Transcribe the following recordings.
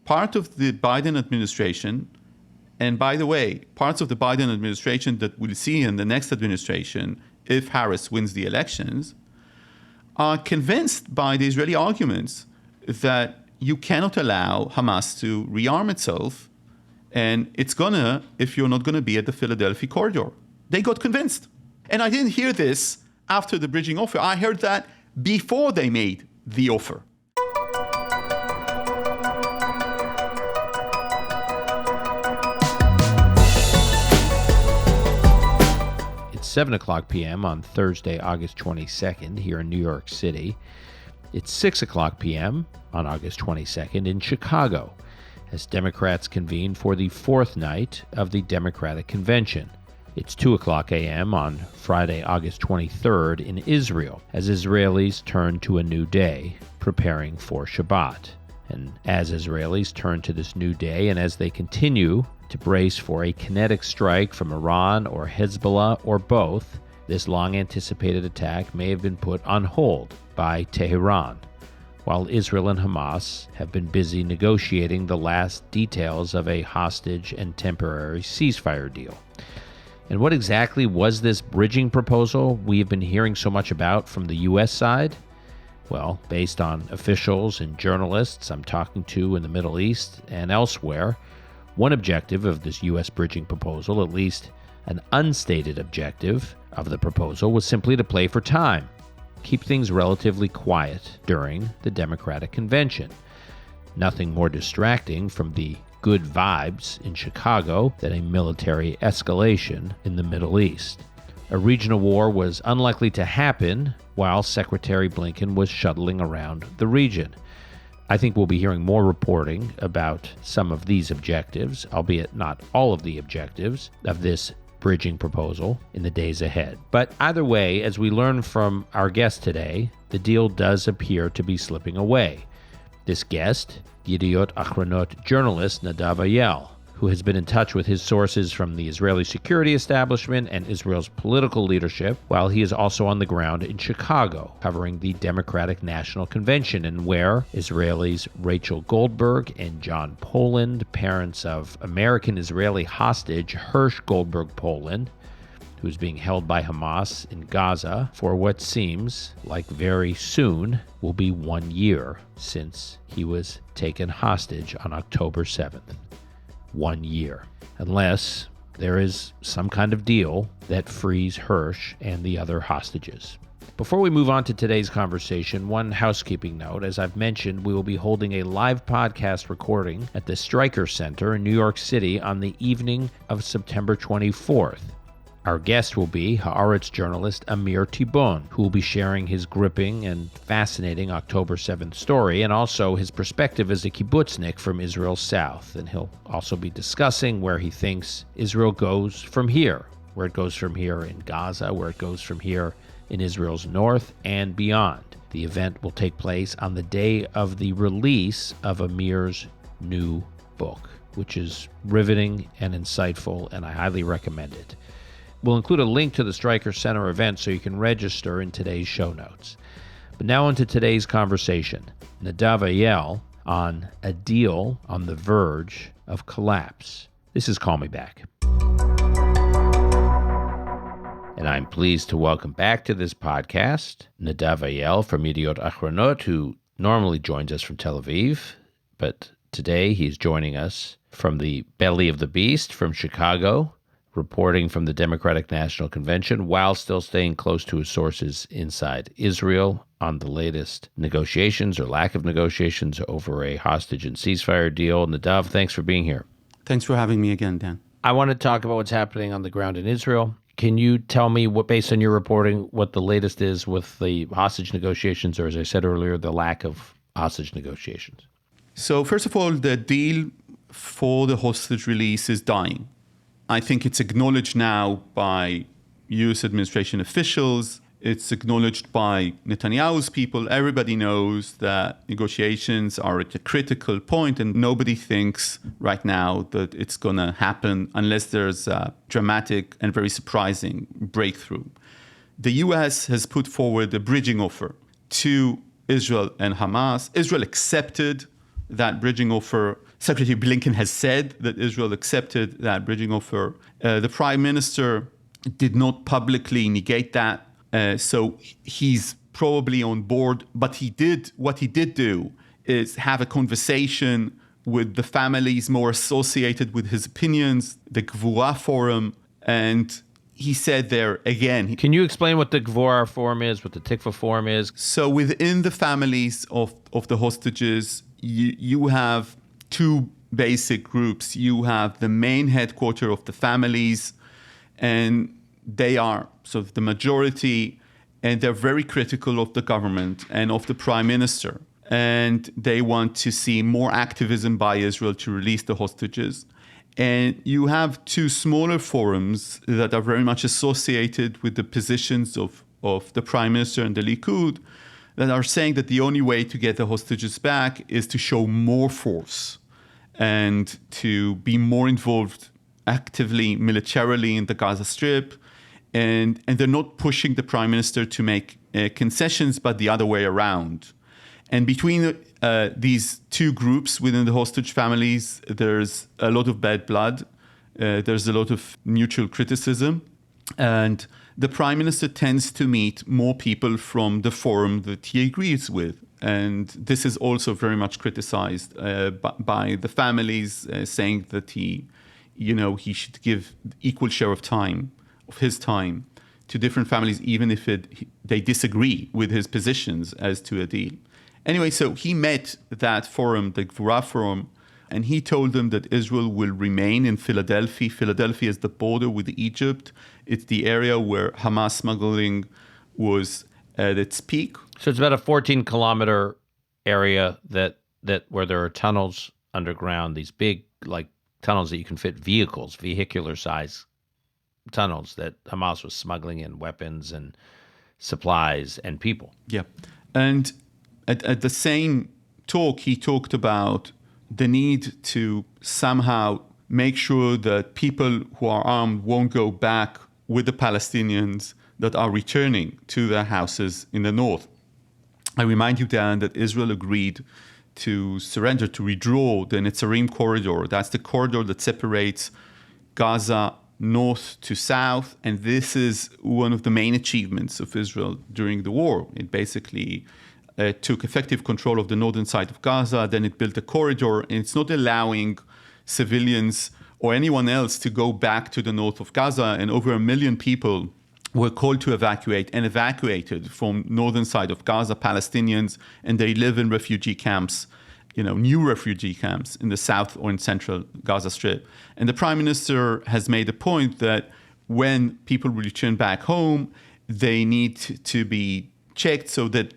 part of the Biden administration, and by the way, parts of the Biden administration that we'll see in the next administration, if Harris wins the elections, are convinced by the Israeli arguments that you cannot allow Hamas to rearm itself, and it's gonna if you're not gonna be at the Philadelphia corridor. They got convinced. And I didn't hear this after the bridging offer. I heard that before they made the offer. It's 7 o'clock p.m. on Thursday, August 22nd here in New York City. It's 6 o'clock p.m. on August 22nd in Chicago as Democrats convene for the fourth night of the Democratic Convention. It's 2 o'clock a.m. on Friday, August 23rd in Israel as Israelis turn to a new day, preparing for Shabbat. And as Israelis turn to this new day and as they continue to brace for a kinetic strike from Iran or Hezbollah or both, this long-anticipated attack may have been put on hold by Tehran, while Israel and Hamas have been busy negotiating the last details of a hostage and temporary ceasefire deal. And what exactly was this bridging proposal we have been hearing so much about from the U.S. side? Well, based on officials and journalists I'm talking to in the Middle East and elsewhere, one objective of this U.S. bridging proposal, at least an unstated objective of the proposal, was simply to play for time, keep things relatively quiet during the Democratic Convention. Nothing more distracting from the good vibes in Chicago than a military escalation in the Middle East. A regional war was unlikely to happen while Secretary Blinken was shuttling around the region. I think we'll be hearing more reporting about some of these objectives, albeit not all of the objectives of this bridging proposal in the days ahead. But either way, as we learn from our guest today, the deal does appear to be slipping away. This guest, Yediot Achronot journalist Nadav Eyal, who has been in touch with his sources from the Israeli security establishment and Israel's political leadership, while he is also on the ground in Chicago, covering the Democratic National Convention, and where Israelis Rachel Goldberg and John Poland, parents of American-Israeli hostage Hersh Goldberg Poland, who is being held by Hamas in Gaza for what seems like very soon will be 1 year since he was taken hostage on October 7th. 1 year. Unless there is some kind of deal that frees Hersh and the other hostages. Before we move on to today's conversation, one housekeeping note. As I've mentioned, we will be holding a live podcast recording at the Stryker Center in New York City on the evening of September 24th. Our guest will be Haaretz journalist Amir Tibon, who will be sharing his gripping and fascinating October 7th story and also his perspective as a kibbutznik from Israel's south. And he'll also be discussing where he thinks Israel goes from here, where it goes from here in Gaza, where it goes from here in Israel's north and beyond. The event will take place on the day of the release of Amir's new book, which is riveting and insightful, and I highly recommend it. We'll include a link to the Stryker Center event so you can register in today's show notes. But now on to today's conversation. Nadav Eyal on a deal on the verge of collapse. This is Call Me Back. And I'm pleased to welcome back to this podcast Nadav Eyal from Yediot Achronot, who normally joins us from Tel Aviv, but today he's joining us from the belly of the beast, from Chicago, reporting from the Democratic National Convention while still staying close to his sources inside Israel on the latest negotiations or lack of negotiations over a hostage and ceasefire deal. Nadav, thanks for being here. Thanks for having me again, Dan. I want to talk about what's happening on the ground in Israel. Can you tell me, what, based on your reporting, what the latest is with the hostage negotiations, or as I said earlier, the lack of hostage negotiations? So first of all, the deal for the hostage release is dying. I think it's acknowledged now by U.S. administration officials. It's acknowledged by Netanyahu's people. Everybody knows that negotiations are at a critical point, and nobody thinks right now that it's going to happen unless there's a dramatic and very surprising breakthrough. The U.S. has put forward a bridging offer to Israel and Hamas. Israel accepted that bridging offer Secretary Blinken has said that Israel accepted that bridging offer. The prime minister did not publicly negate that. So he's probably on board. But what he did do is have a conversation with the families more associated with his opinions, the Gvura Forum, and he said there again. Can you explain what the Gvura Forum is, what the Tikva Forum is? So within the families of the hostages, you have two basic groups. You have the main headquarters of the families, and they are sort of the majority, and they're very critical of the government and of the prime minister. And they want to see more activism by Israel to release the hostages. And you have two smaller forums that are very much associated with the positions of the prime minister and the Likud that are saying that the only way to get the hostages back is to show more force and to be more involved actively, militarily in the Gaza Strip. And they're not pushing the prime minister to make concessions, but the other way around. And between these two groups within the hostage families, there's a lot of bad blood. There's a lot of mutual criticism. And the prime minister tends to meet more people from the forum that he agrees with. And this is also very much criticized by the families, saying that he should give equal share of his time to different families, even if they disagree with his positions as to a deal. Anyway, so he met that forum, the Gvura Forum, and he told them that Israel will remain in Philadelphia. Philadelphia is the border with Egypt. It's the area where Hamas smuggling was at its peak. So it's about a 14-kilometer area that where there are tunnels underground, these big tunnels that you can fit vehicles, vehicular size tunnels that Hamas was smuggling in weapons and supplies and people. Yeah. And at the same talk, he talked about the need to somehow make sure that people who are armed won't go back with the Palestinians that are returning to their houses in the north. I remind you, Dan, that Israel agreed to surrender, to withdraw the Netzarim corridor. That's the corridor that separates Gaza north to south. And this is one of the main achievements of Israel during the war. It basically took effective control of the northern side of Gaza. Then it built a corridor, and it's not allowing civilians or anyone else to go back to the north of Gaza. And over 1 million people were called to evacuate and evacuated from northern side of Gaza, Palestinians, and they live in refugee camps, new refugee camps in the south or in central Gaza Strip. And the prime minister has made a point that when people return back home, they need to be checked so that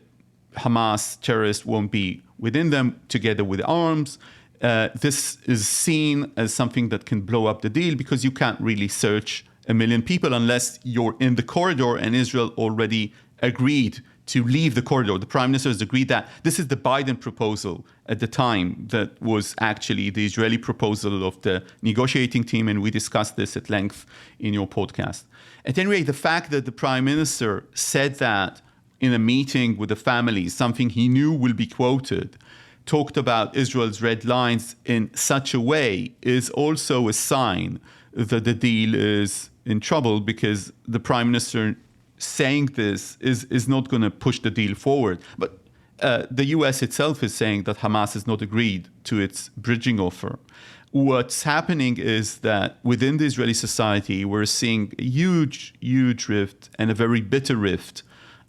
Hamas terrorists won't be within them together with arms. This is seen as something that can blow up the deal because you can't really search 1 million people unless you're in the corridor, and Israel already agreed to leave the corridor. The prime minister has agreed that. This is the Biden proposal at the time that was actually the Israeli proposal of the negotiating team, and we discussed this at length in your podcast. At any rate, the fact that the prime minister said that in a meeting with the families, something he knew will be quoted, talked about Israel's red lines in such a way is also a sign that the deal is in trouble, because the prime minister saying this is not going to push the deal forward. But the U.S. itself is saying that Hamas has not agreed to its bridging offer. What's happening is that within the Israeli society, we're seeing a huge, huge rift and a very bitter rift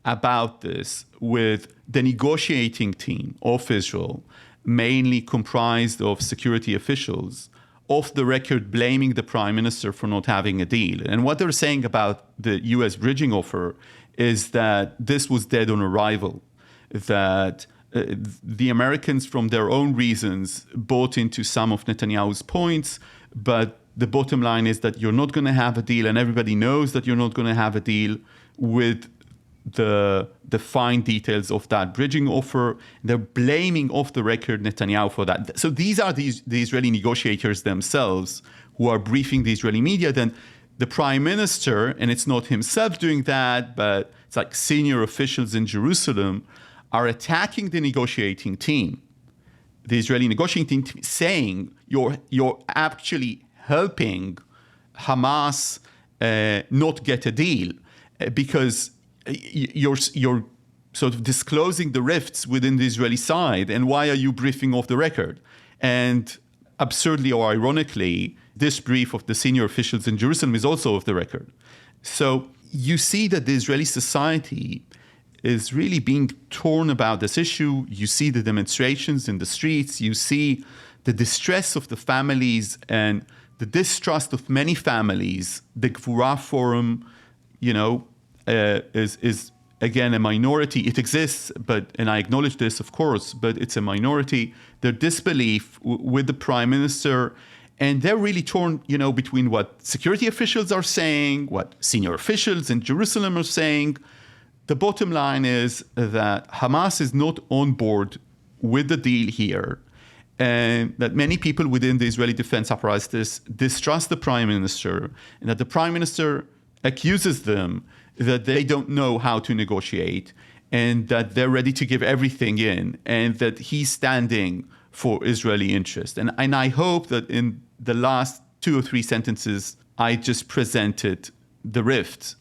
about this, with the negotiating team of Israel, mainly comprised of security officials, off the record blaming the prime minister for not having a deal. And what they're saying about the U.S. bridging offer is that this was dead on arrival, that the Americans, from their own reasons, bought into some of Netanyahu's points, but the bottom line is that you're not going to have a deal, and everybody knows that you're not going to have a deal with the fine details of that bridging offer. They're blaming off the record Netanyahu for that. So these are the Israeli negotiators themselves who are briefing the Israeli media. Then the prime minister, and it's not himself doing that, but it's like senior officials in Jerusalem, are attacking the negotiating team the Israeli negotiating team saying you're actually helping Hamas not get a deal because you're sort of disclosing the rifts within the Israeli side, and why are you briefing off the record? And absurdly or ironically, this brief of the senior officials in Jerusalem is also off the record. So you see that the Israeli society is really being torn about this issue. You see the demonstrations in the streets. You see the distress of the families and the distrust of many families. The Gvura Forum, is again a minority. It exists, and I acknowledge this, of course, but it's a minority. Their disbelief with the prime minister, and they're really torn, between what security officials are saying, what senior officials in Jerusalem are saying. The bottom line is that Hamas is not on board with the deal here, and that many people within the Israeli defense apparatus distrust the prime minister, and that the prime minister accuses them that they don't know how to negotiate, and that they're ready to give everything in, and that he's standing for Israeli interest. And I hope that in the last 2 or 3 sentences, I just presented the rift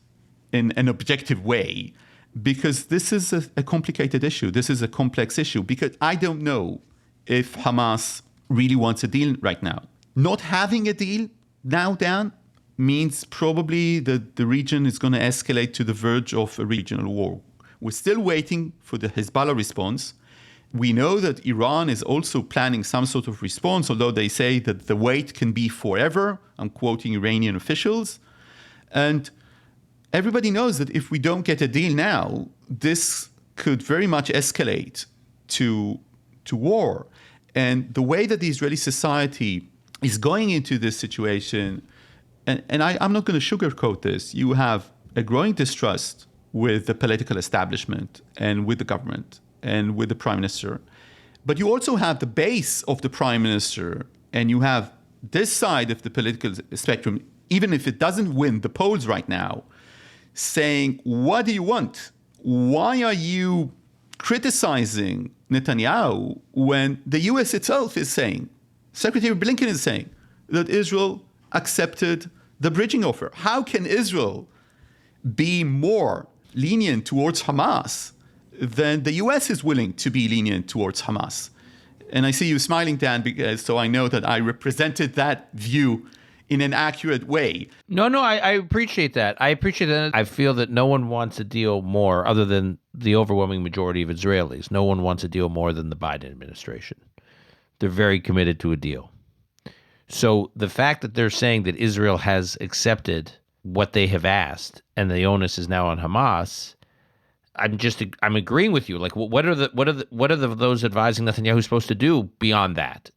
in an objective way, because this is a complicated issue. This is a complex issue, because I don't know if Hamas really wants a deal right now. Not having a deal now, Dan, means probably that the region is going to escalate to the verge of a regional war. We're still waiting for the Hezbollah response. We know that Iran is also planning some sort of response, although they say that the wait can be forever. I'm quoting Iranian officials. And everybody knows that if we don't get a deal now, this could very much escalate to war. And the way that the Israeli society is going into this situation, and I'm not going to sugarcoat this, you have a growing distrust with the political establishment and with the government and with the prime minister. But you also have the base of the prime minister, and you have this side of the political spectrum, even if it doesn't win the polls right now, saying, what do you want? Why are you criticizing Netanyahu when the US itself is saying, Secretary Blinken is saying, that Israel accepted the bridging offer? How can Israel be more lenient towards Hamas than the US is willing to be lenient towards Hamas? And I see you smiling, Dan, because so I know that I represented that view in an accurate way. No, I appreciate that. I feel that no one wants a deal more, other than the overwhelming majority of Israelis. No one wants a deal more than the Biden administration. They're very committed to a deal. So the fact that they're saying that Israel has accepted what they have asked and the onus is now on Hamas, I'm agreeing with you. Like, what are those advising Netanyahu supposed to do beyond that?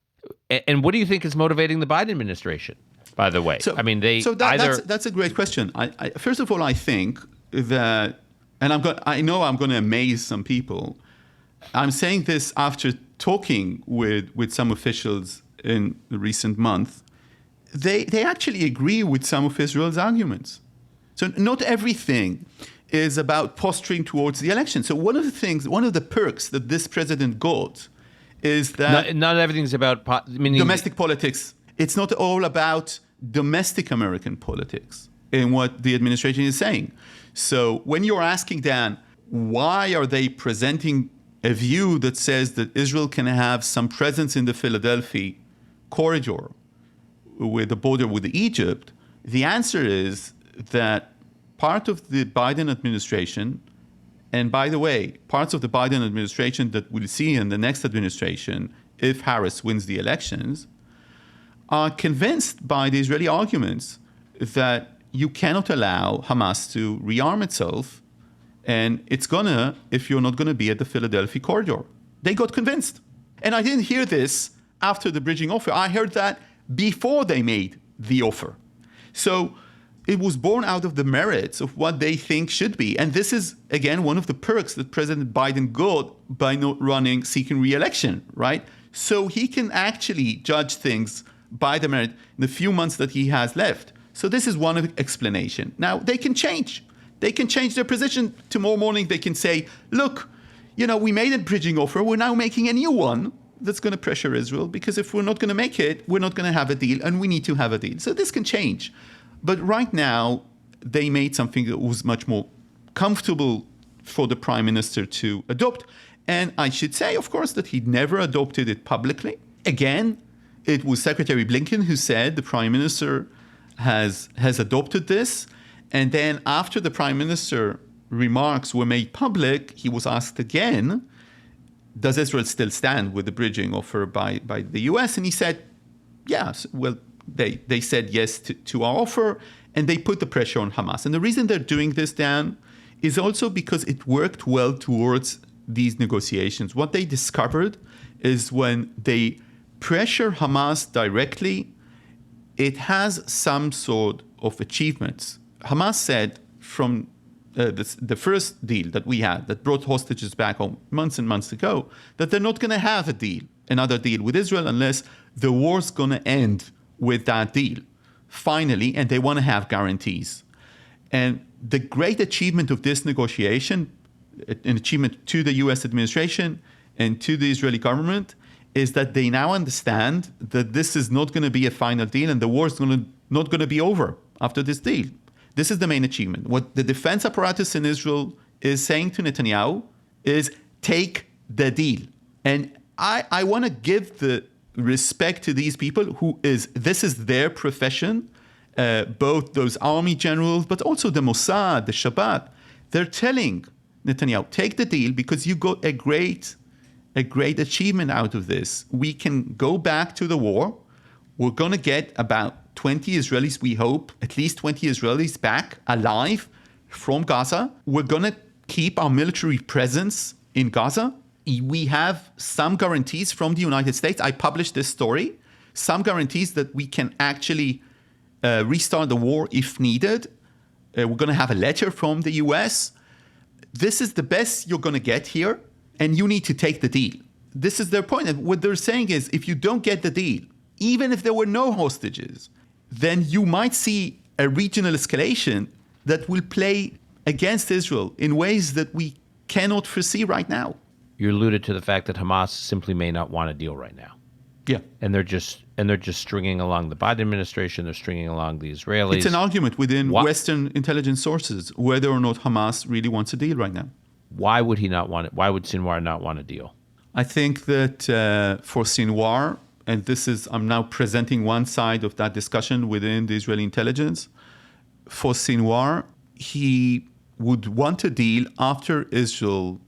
And what do you think is motivating the Biden administration? By the way, that's a great question. I first of all, I think that, and I know I'm going to amaze some people. I'm saying this after talking with some officials in the recent month. They actually agree with some of Israel's arguments. So not everything is about posturing towards the election. So one of the perks that this president got is that not everything's about domestic politics. It's not all about domestic American politics in what the administration is saying. So when you're asking, Dan, why are they presenting a view that says that Israel can have some presence in the Philadelphia corridor with the border with Egypt, the answer is that part of the Biden administration, and by the way, parts of the Biden administration that we'll see in the next administration, if Harris wins the elections, are convinced by the Israeli arguments that you cannot allow Hamas to rearm itself, and it's gonna, if you're not gonna be at the Philadelphia corridor. They got convinced. And I didn't hear this after the bridging offer. I heard that before they made the offer. So it was born out of the merits of what they think should be. And this is, again, one of the perks that President Biden got by not seeking re-election, right? So he can actually judge things by the merit in the few months that he has left. So this is one explanation. Now, they can change. They can change their position. Tomorrow morning, they can say, look, we made a bridging offer. We're now making a new one. that's going to pressure Israel, because if we're not going to make it, we're not going to have a deal, and we need to have a deal. So this can change. But right now, they made something that was much more comfortable for the prime minister to adopt. And I should say, of course, that he never adopted it publicly. Again, it was Secretary Blinken who said the prime minister has adopted this. And then after the prime minister remarks were made public, he was asked again, does Israel still stand with the bridging offer by the US? And he said, yes. Well, they said yes to our offer, and they put the pressure on Hamas. And the reason they're doing this, Dan, is also because it worked well towards these negotiations. What they discovered is when they pressure Hamas directly, it has some sort of achievements. Hamas said from the first deal that we had that brought hostages back home months and months ago, that they're not going to have another deal with Israel unless the war's going to end with that deal, finally, and they want to have guarantees. And the great achievement of this negotiation, an achievement to the US administration and to the Israeli government, is that they now understand that this is not going to be a final deal and the war is not going to be over after this deal. This is the main achievement. What the defense apparatus in Israel is saying to Netanyahu is take the deal. And I want to give the respect to these people this is their profession, both those army generals, but also the Mossad, the Shabak. They're telling Netanyahu, take the deal because you got a great achievement out of this. We can go back to the war. We're going to get about 20 Israelis, we hope, at least 20 Israelis back alive from Gaza. We're going to keep our military presence in Gaza. We have some guarantees from the United States. I published this story. Some guarantees that we can actually restart the war if needed. We're going to have a letter from the US. This is the best you're going to get here, and you need to take the deal. This is their point. And what they're saying is, if you don't get the deal, even if there were no hostages, then you might see a regional escalation that will play against Israel in ways that we cannot foresee right now. You alluded to the fact that Hamas simply may not want a deal right now. Yeah. And they're just stringing along the Biden administration, they're stringing along the Israelis. It's an argument within Western intelligence sources whether or not Hamas really wants a deal right now. Why would he not want it? Why would Sinwar not want a deal? I think that for Sinwar, and I'm now presenting one side of that discussion within the Israeli intelligence. For Sinwar, he would want a deal after Israel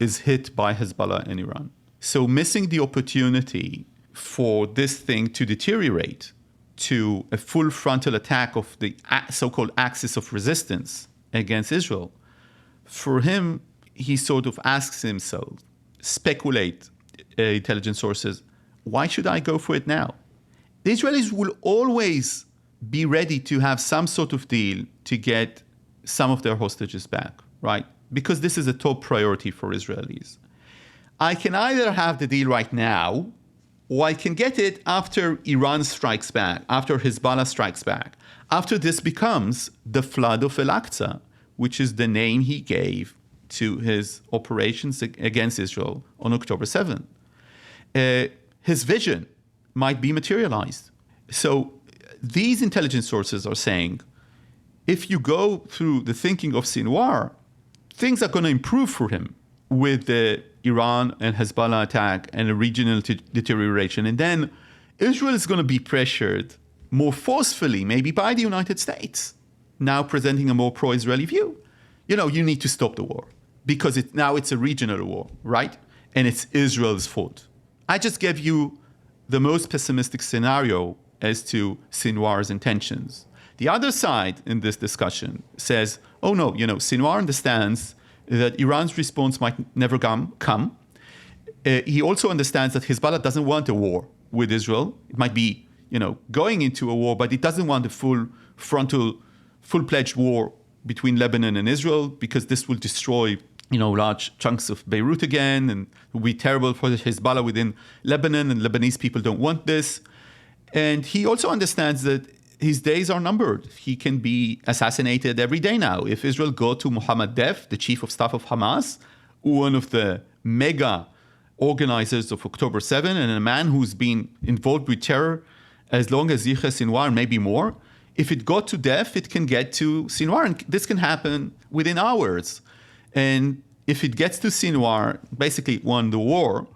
is hit by Hezbollah and Iran. So missing the opportunity for this thing to deteriorate to a full frontal attack of the so-called axis of resistance against Israel, for him, he sort of asks himself, speculate, intelligence sources, why should I go for it now? The Israelis will always be ready to have some sort of deal to get some of their hostages back, right? Because this is a top priority for Israelis. I can either have the deal right now, or I can get it after Iran strikes back, after Hezbollah strikes back, after this becomes the flood of Al-Aqsa, which is the name he gave to his operations against Israel on October 7th. His vision might be materialized. So these intelligence sources are saying, if you go through the thinking of Sinwar, things are going to improve for him with the Iran and Hezbollah attack and a regional deterioration. And then Israel is going to be pressured more forcefully, maybe by the United States, now presenting a more pro-Israeli view. You need to stop the war because now it's a regional war, right? And it's Israel's fault. I just gave you the most pessimistic scenario as to Sinwar's intentions. The other side in this discussion says, oh no, Sinwar understands that Iran's response might never come. He also understands that Hezbollah doesn't want a war with Israel. It might be, going into a war, but it doesn't want a full-fledged war between Lebanon and Israel because this will destroy large chunks of Beirut again, and it will be terrible for Hezbollah within Lebanon, and Lebanese people don't want this. And he also understands that his days are numbered. He can be assassinated every day now. If Israel go to Mohammed Deif, the chief of staff of Hamas, one of the mega organizers of October 7 and a man who's been involved with terror as long as Yahya Sinwar, maybe more. If it got to death, it can get to Sinwar, and this can happen within hours. And if it gets to Sinwar, basically it won the war.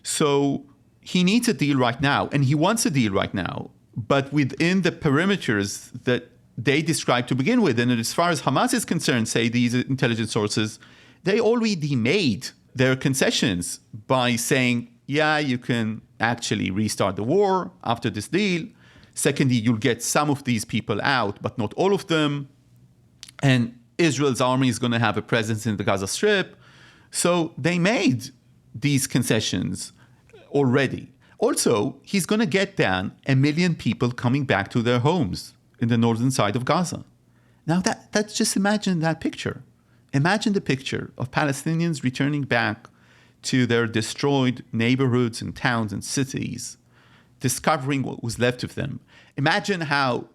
So he needs a deal right now, and he wants a deal right now, but within the perimeters that they described to begin with. And as far as Hamas is concerned, say these intelligence sources, they already made their concessions by saying, yeah, you can actually restart the war after this deal. Secondly, you'll get some of these people out, but not all of them. And Israel's army is going to have a presence in the Gaza Strip. So they made these concessions already. Also, he's going to get down 1 million people coming back to their homes in the northern side of Gaza. Now, that's just imagine that picture. Imagine the picture of Palestinians returning back to their destroyed neighborhoods and towns and cities, discovering what was left of them. Imagine how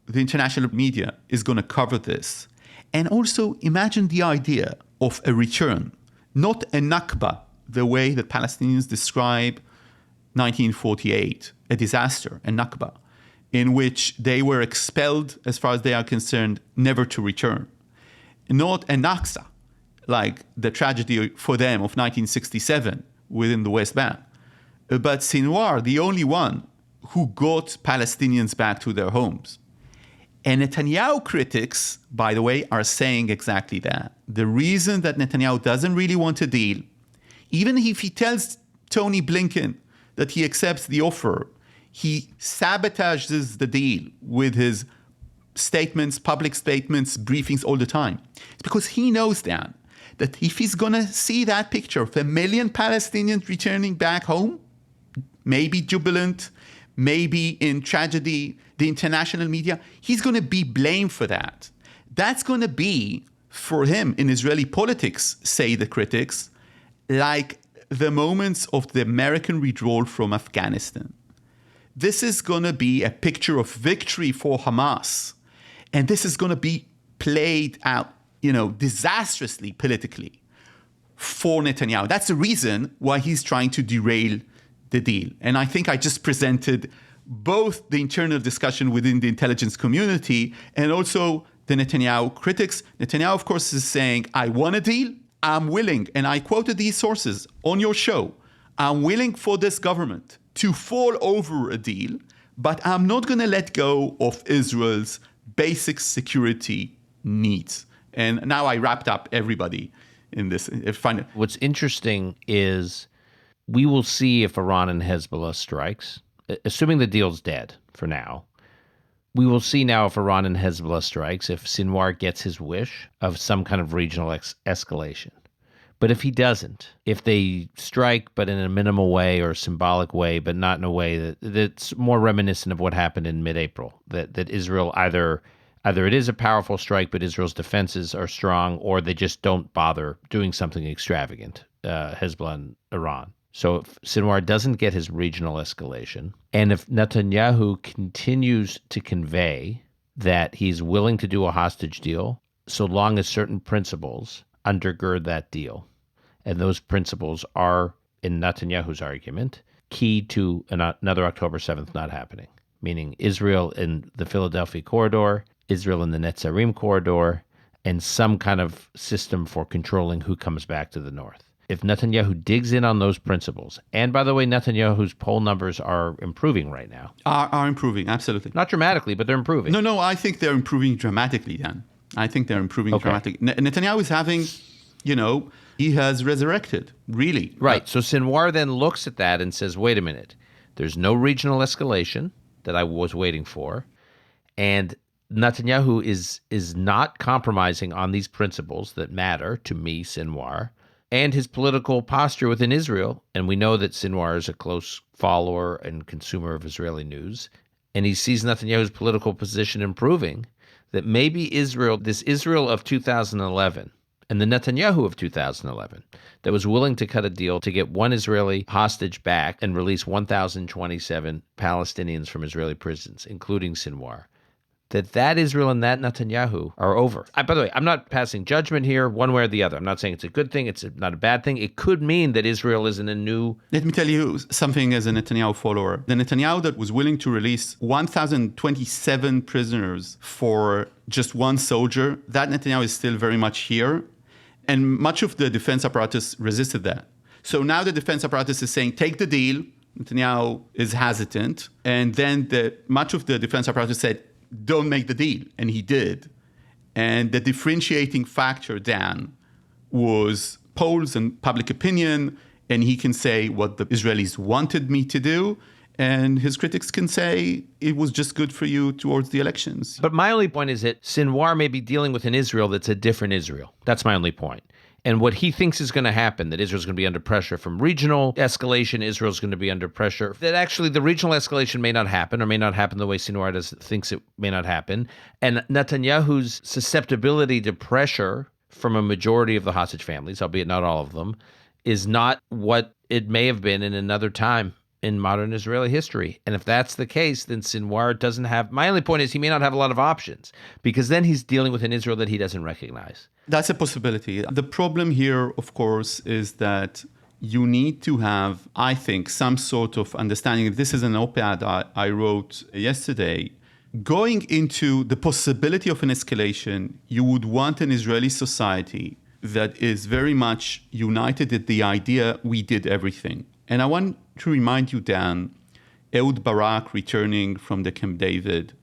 the international media is going to cover this. And also imagine the idea of a return, not a Nakba, the way that Palestinians describe 1948, a disaster, a Nakba, in which they were expelled, as far as they are concerned, never to return. Not a Naksa, like the tragedy for them of 1967 within the West Bank. But Sinwar, the only one who got Palestinians back to their homes. And Netanyahu critics, by the way, are saying exactly that. The reason that Netanyahu doesn't really want a deal, even if he tells Tony Blinken that he accepts the offer, he sabotages the deal with his statements, public statements, briefings all the time. It's because he knows that if he's going to see that picture of 1 million Palestinians returning back home, maybe jubilant, maybe in tragedy, the international media, he's going to be blamed for that. That's going to be, for him, in Israeli politics, say the critics, like the moments of the American withdrawal from Afghanistan. This is going to be a picture of victory for Hamas. And this is going to be played out, disastrously politically for Netanyahu. That's the reason why he's trying to derail the deal. And I think I just presented both the internal discussion within the intelligence community and also the Netanyahu critics. Netanyahu, of course, is saying, I want a deal, I'm willing, and I quoted these sources on your show, I'm willing for this government to fall over a deal, but I'm not going to let go of Israel's basic security needs. And now I wrapped up everybody in this. What's interesting is we will see if Iran and Hezbollah strikes, assuming the deal's dead for now. We will see now if Iran and Hezbollah strikes, if Sinwar gets his wish of some kind of regional escalation. But if he doesn't, if they strike but in a minimal way or symbolic way, but not in a way that's more reminiscent of what happened in mid-April, that Israel either it is a powerful strike, but Israel's defenses are strong, or they just don't bother doing something extravagant, Hezbollah and Iran. So if Sinwar doesn't get his regional escalation, and if Netanyahu continues to convey that he's willing to do a hostage deal so long as certain principles undergird that deal, and those principles are, in Netanyahu's argument, key to another October 7th not happening, meaning Israel in the Philadelphia corridor, Israel in the Netzarim corridor, and some kind of system for controlling who comes back to the north. If Netanyahu digs in on those principles, and by the way, Netanyahu's poll numbers are improving right now. Are improving, absolutely. Not dramatically, but they're improving. No, I think they're improving dramatically, Dan. I think they're improving dramatically. Netanyahu is having, he has resurrected, really. Right. So Sinwar then looks at that and says, wait a minute, there's no regional escalation that I was waiting for. And Netanyahu is not compromising on these principles that matter to me, Sinwar, and his political posture within Israel. And we know that Sinwar is a close follower and consumer of Israeli news. And he sees Netanyahu's political position improving, that maybe Israel, this Israel of 2011, and the Netanyahu of 2011, that was willing to cut a deal to get one Israeli hostage back and release 1,027 Palestinians from Israeli prisons, including Sinwar. that Israel and that Netanyahu are over. By the way, I'm not passing judgment here one way or the other. I'm not saying it's a good thing. It's not a bad thing. It could mean that Israel is in a new... Let me tell you something as a Netanyahu follower. The Netanyahu that was willing to release 1,027 prisoners for just one soldier, that Netanyahu is still very much here. And much of the defense apparatus resisted that. So now the defense apparatus is saying, take the deal. Netanyahu is hesitant. And then much of the defense apparatus said, don't make the deal. And he did. And the differentiating factor, Dan, was polls and public opinion. And he can say what the Israelis wanted me to do. And his critics can say it was just good for you towards the elections. But my only point is that Sinwar may be dealing with an Israel that's a different Israel. That's my only point. And what he thinks is going to happen, that Israel's going to be under pressure from regional escalation, Israel's going to be under pressure, that actually the regional escalation may not happen or may not happen the way Sinwar thinks it may not happen. And Netanyahu's susceptibility to pressure from a majority of the hostage families, albeit not all of them, is not what it may have been in another time in modern Israeli history. And if that's the case, then Sinwar doesn't have... My only point is he may not have a lot of options, because then he's dealing with an Israel that he doesn't recognize. That's a possibility. The problem here, of course, is that you need to have, I think, some sort of understanding. This is an op-ed I wrote yesterday. Going into the possibility of an escalation, you would want an Israeli society that is very much united at the idea we did everything. And I want to remind you, Dan, Ehud Barak returning from the Camp David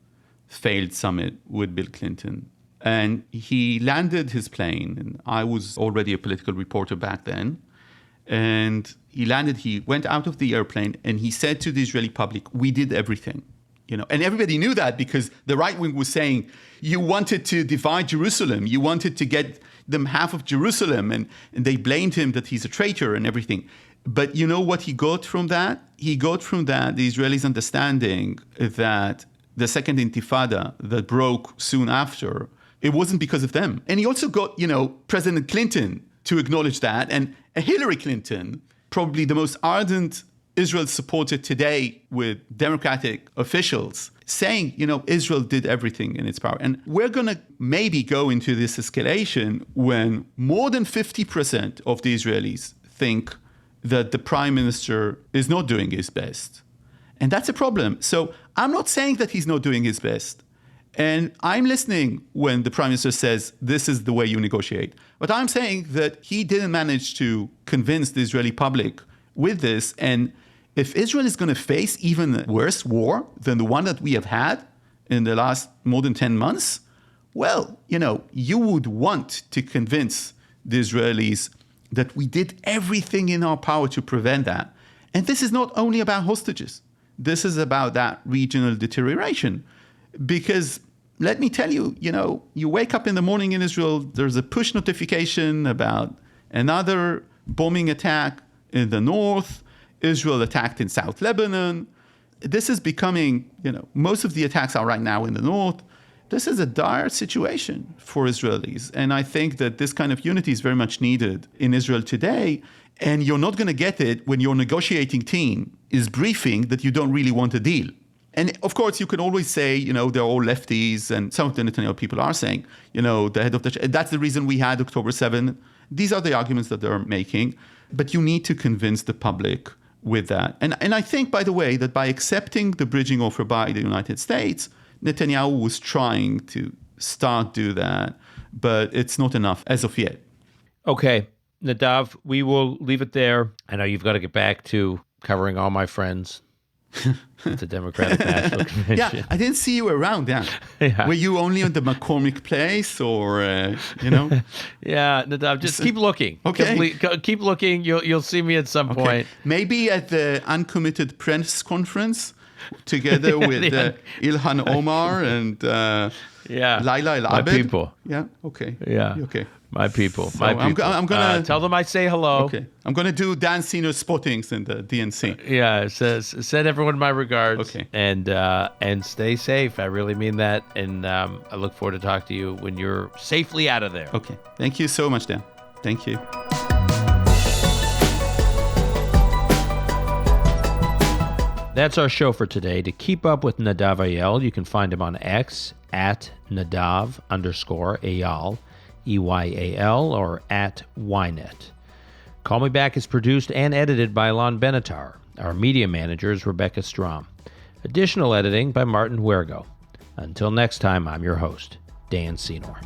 failed summit with Bill Clinton. And he landed his plane, and I was already a political reporter back then. And he went out of the airplane, and he said to the Israeli public, we did everything. And everybody knew that because the right wing was saying, you wanted to divide Jerusalem. You wanted to get them half of Jerusalem. And they blamed him that he's a traitor and everything. But you know what he got from that? He got from that the Israelis' understanding that the second intifada that broke soon after, it wasn't because of them. And he also got, President Clinton to acknowledge that. And Hillary Clinton, probably the most ardent Israel supporter today with Democratic officials, saying, Israel did everything in its power. And we're going to maybe go into this escalation when more than 50% of the Israelis think that the prime minister is not doing his best. And that's a problem. So I'm not saying that he's not doing his best. And I'm listening when the prime minister says, this is the way you negotiate. But I'm saying that he didn't manage to convince the Israeli public with this. And if Israel is going to face even a worse war than the one that we have had in the last more than 10 months, well, you would want to convince the Israelis that we did everything in our power to prevent that. And this is not only about hostages. This is about that regional deterioration. Because let me tell you, you wake up in the morning in Israel, there's a push notification about another bombing attack in the north. Israel attacked in South Lebanon. This is becoming, most of the attacks are right now in the north. This is a dire situation for Israelis. And I think that this kind of unity is very much needed in Israel today. And you're not going to get it when your negotiating team is briefing that you don't really want a deal. And of course, you can always say, they're all lefties. And some of the Netanyahu people are saying, the head of that's the reason we had October 7. These are the arguments that they're making. But you need to convince the public with that. And I think, by the way, that by accepting the bridging offer by the United States, Netanyahu was trying to do that, but it's not enough as of yet. Okay, Nadav, we will leave it there. I know you've got to get back to covering all my friends at the Democratic National Convention. Yeah, I didn't see you around, Dan. Yeah. Were you only on the McCormick Place or, Yeah, Nadav, just keep looking. Okay. Keep looking. You'll see me at some point. Maybe at the Uncommitted Press Conference together with Ilhan Omar and Laila El Abed. My people. Yeah, okay. Yeah. Okay. My people. So My people. I'm gonna tell them I say hello. Okay. I'm gonna do Dan Senior spottings in the DNC. Yeah. Send everyone my regards. Okay. And stay safe. I really mean that. And I look forward to talk to you when you're safely out of there. Okay. Thank you so much, Dan. Thank you. That's our show for today. To keep up with Nadav Eyal, you can find him on X at Nadav_Eyal, EYAL, or at Ynet. Call Me Back is produced and edited by Alon Benatar. Our media manager is Rebecca Strom. Additional editing by Martin Huergo. Until next time, I'm your host, Dan Senor.